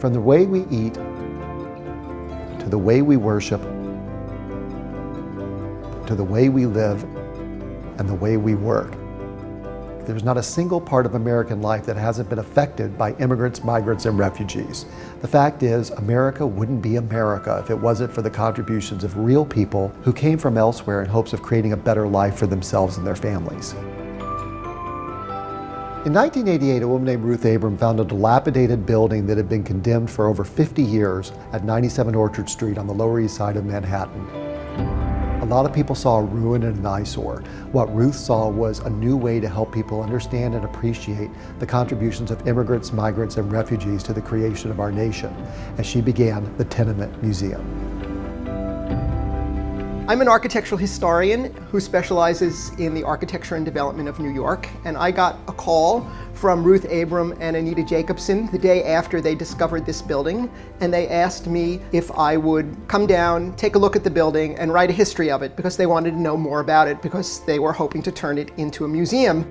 From the way we eat, to the way we worship, to the way we live, and the way we work. There's not a single part of American life that hasn't been affected by immigrants, migrants, and refugees. The fact is, America wouldn't be America if it wasn't for the contributions of real people who came from elsewhere in hopes of creating a better life for themselves and their families. In 1988, a woman named Ruth Abram found a dilapidated building that had been condemned for over 50 years at 97 Orchard Street on the Lower East Side of Manhattan. A lot of people saw a ruin and an eyesore. What Ruth saw was a new way to help people understand and appreciate the contributions of immigrants, migrants, and refugees to the creation of our nation, as she began the Tenement Museum. I'm an architectural historian who specializes in the architecture and development of New York, and I got a call from Ruth Abram and Anita Jacobson the day after they discovered this building, and they asked me if I would come down, take a look at the building, and write a history of it, because they wanted to know more about it, because they were hoping to turn it into a museum.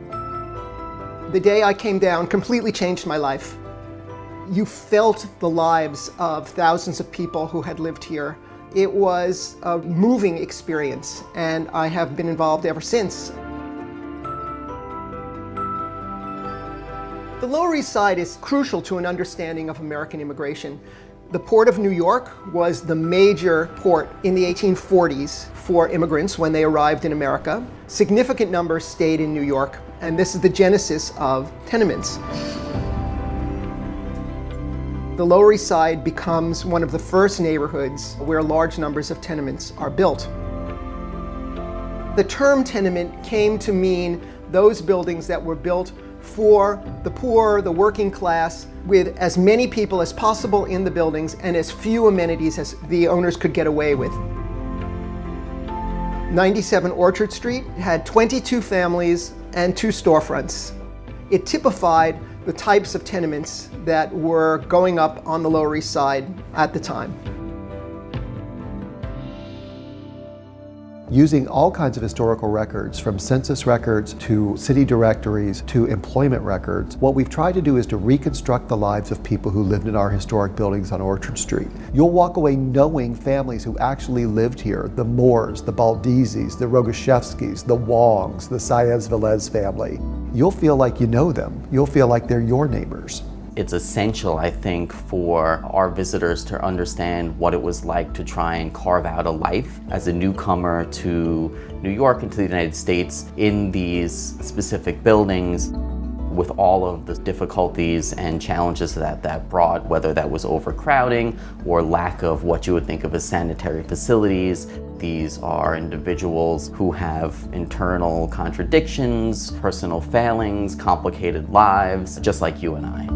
The day I came down completely changed my life. You felt the lives of thousands of people who had lived here. It was a moving experience, and I have been involved ever since. The Lower East Side is crucial to an understanding of American immigration. The Port of New York was the major port in the 1840s for immigrants when they arrived in America. Significant numbers stayed in New York, and this is the genesis of tenements. The Lower East Side becomes one of the first neighborhoods where large numbers of tenements are built. The term tenement came to mean those buildings that were built for the poor, the working class, with as many people as possible in the buildings and as few amenities as the owners could get away with. 97 Orchard Street had 22 families and 2 storefronts. It typified the types of tenements that were going up on the Lower East Side at the time. Using all kinds of historical records, from census records to city directories to employment records, what we've tried to do is to reconstruct the lives of people who lived in our historic buildings on Orchard Street. You'll walk away knowing families who actually lived here: the Moores, the Baldizis, the Rogaszewskis, the Wongs, the Saez-Velez family. You'll feel like you know them. You'll feel like they're your neighbors. It's essential, I think, for our visitors to understand what it was like to try and carve out a life as a newcomer to New York and to the United States in these specific buildings, with all of the difficulties and challenges that brought, whether that was overcrowding or lack of what you would think of as sanitary facilities. These are individuals who have internal contradictions, personal failings, complicated lives, just like you and I.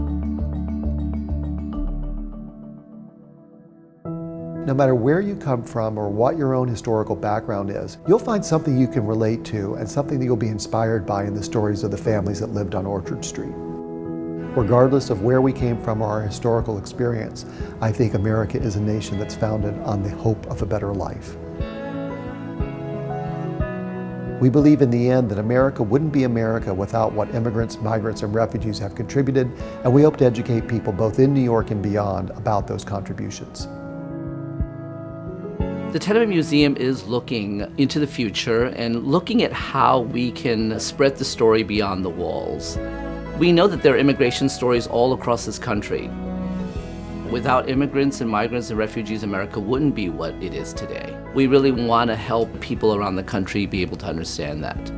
No matter where you come from or what your own historical background is, you'll find something you can relate to and something that you'll be inspired by in the stories of the families that lived on Orchard Street. Regardless of where we came from or our historical experience, I think America is a nation that's founded on the hope of a better life. We believe in the end that America wouldn't be America without what immigrants, migrants, and refugees have contributed, and we hope to educate people both in New York and beyond about those contributions. The Tenement Museum is looking into the future and looking at how we can spread the story beyond the walls. We know that there are immigration stories all across this country. Without immigrants and migrants and refugees, America wouldn't be what it is today. We really want to help people around the country be able to understand that.